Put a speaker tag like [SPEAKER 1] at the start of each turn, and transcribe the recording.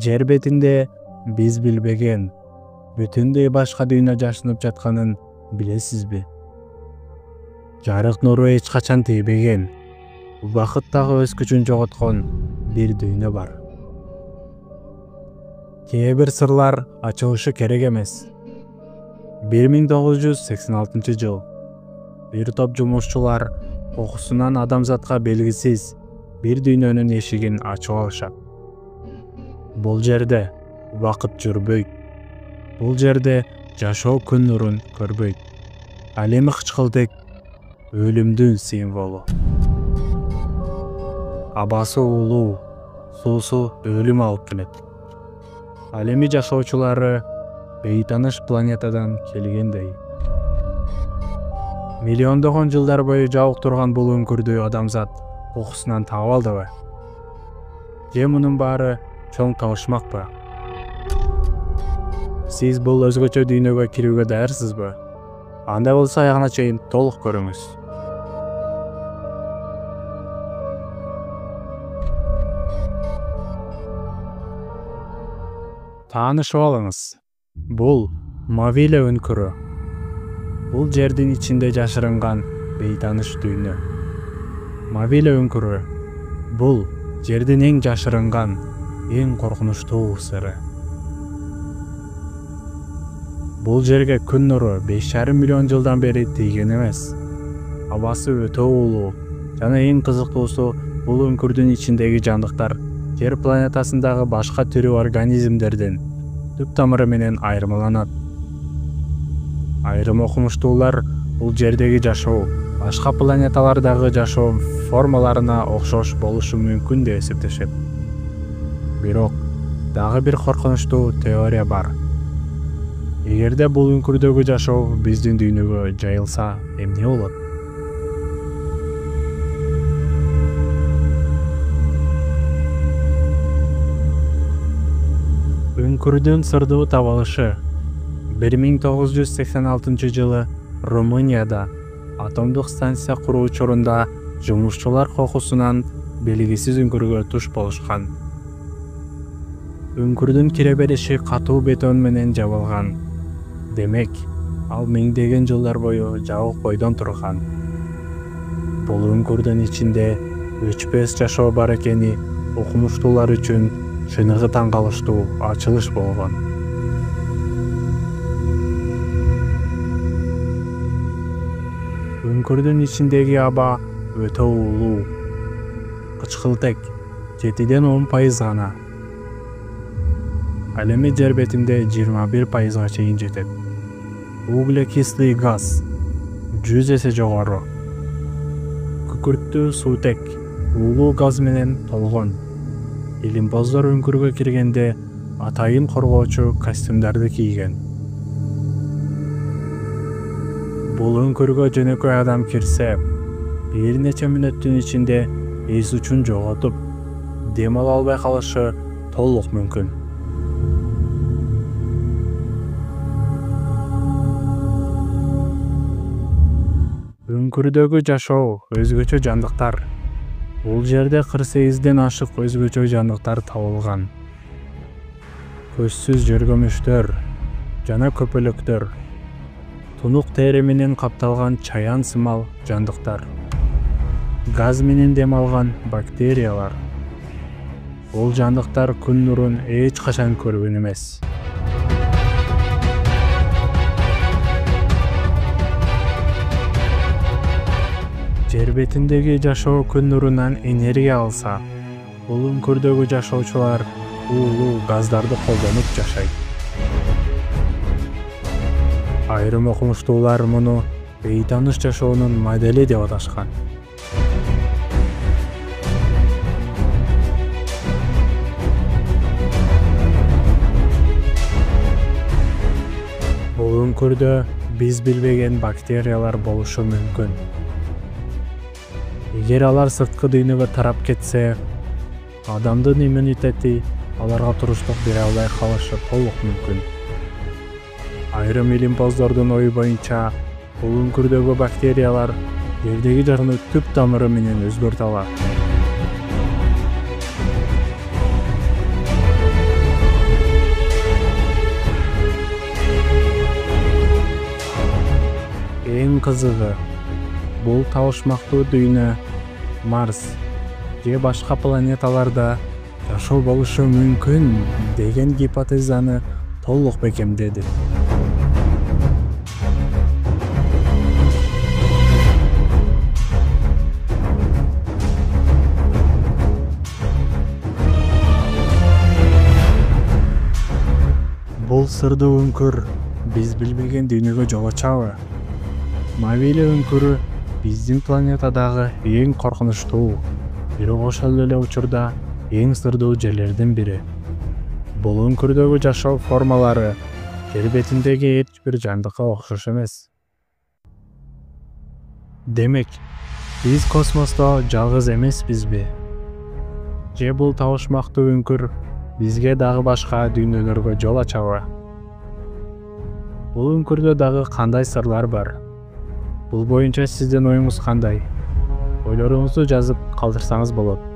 [SPEAKER 1] жер бетинде биз билбеген бүтүндөй башка дүйнө жашынып жатканын билесизби? Жарык нуру эч качан тийбеген, убакыт дагы өз күчүн жоготкон бир дүйнө бар. Кээ бир сырлар ачылышы керек эмес. 1986 жыл бир топ жумушчулар кокусунан адамзатка белгисиз бир дүйнөнүн эшигин ачып алышат. Бул жерде убакыт жүрбөйт. Бул жерде жашоо күн нурун көрбөйт. Ал эми кычкылтек өлүмдүн символу. Абасы улуу, суусу өлүм алып келет. Ал эми жашоочулары бейтаныш планетадан келгендей. Миллиондогон жылдар бою жабык турган бул өңкүрдү адамзат кокусунан таап алдыбы? Же мунун баары чоң табышмакпы? Сиз бул өзгөчө дүйнөгө кирүүгө даярсызбы? Андай болсо аягына чейин толук көрүңүз. Таанышып алыңыз. Бул Мавиле өңкүрү. Бул жердин ичинде жашырынган бейтаныш дүйнө. Мавиле өңкүрү. Бул жердин эң жашырынган, эң коркунучтуу сыры. Бул жерге күн нуру 5,5 миллион жылдан бери тийген эмес. Абасы өтө улуу жана эң кызыктуусу бул өңкүрдүн ичиндеги жандыктар жер планетасындагы башка тирүү организмдердин түп тамыры менен айырмаланат. Айрым окумуштуулар бул жердеги жашоо башка планеталардагы жашоо формаларына окшош болушу мүмкүн деп эсептешет. Бирок дагы бир коркунучтуу теория бар. Эгерде бул өңкүрдөгү жашоо биздин дүйнөгө жайылса, эмне болот? Өңкүрдүн сырдуу табылышы 1986 жылы Румынияда атомдук станция куруу учурунда жумушчулар кокусунан белгисиз өңкүргө туш болушкан. Өңкүрдүн кире бериши катуу бетон менен жабылган. Демек, ал миңдеген жылдар бою жабык бойдон турган. Бул өңкүрдүн ичинде өчпөс жашоо бар экени окумуштуулар үчүн чыныгы таң калыштуу ачылыш болгон. Өңкүрдүн ичиндеги аба өтө улуу. Кычкылтек 7-10% гана. Ал эми жер бетинде 21%га чейин жетет. Углекислый газ 100 эсе жогору. Күкүрттүү суутек улуу газ менен толгон. Илимпоздор өңкүргө киргенде атайын коргоочу костюмдарды кийген. Бул өңкүргө жөнөкөй адам кирсе, бир нече мүнөттүн ичинде эс учун жоготуп, дем ала албай калышы толук мүмкүн. Өңкүрдөгү жашоо өзгөчө жандыктар. Бул жерде 48ден ашык өзгөчө жандыктар табылган. Көзсүз жөргөмүштөр жана көпөлөктөр, тунук тери менен капталган чаян сымал жандыктар, газ менен дем алган бактериялар. Бул жандыктар күн нурун эч качан көргөн эмес. Жер бетиндеги жашоо күн нурунан энергия алса, бул өңкүрдөгү жашоочулар улуу газдарды колдонуп жашайт. Айрым окумуштуулар муну бейтаныш жашоонун модели деп аташкан. Бул өңкүрдө биз билбеген бактериялар болушу мүмкүн. Эгер алар сырткы дүйнөгө тарап кетсе, адамдын иммунитети аларга туруштук бере албай калышы толук мүмкүн. Айрым илимпоздордун ою боюнча, бул өңкүрдөгү бактериялар жердеги жараны түп тамыры менен өзгөртө алат. кызыгы бул табышмактуу дүйнө Марс же башка планеталарда жашоо болушу мүмкүн деген гипотезаны толук бекемдеди. Бул сырдуу үңкүр биз билбеген дүйнөгө жол ачабы? Мобиле үңкүрү биздин планетадагы эң коркунучтуу, бирок ошол эле учурда эң сырдуу жерлердин бири. Бул үңкүрдөгү жашоо формалары жер бетиндеги эч бир жандыкка окшош эмес. Демек, биз космосто жалгыз эмеспизби? Же бул табышмактуу үңкүр бизге дагы башка дүйнөлөргө жол ачабы? Бул үңкүрдө дагы кандай сырлар бар? Бул боюнча сиздин оюңуз кандай? Ойлоруңузду жазып калтырсаңыз болот.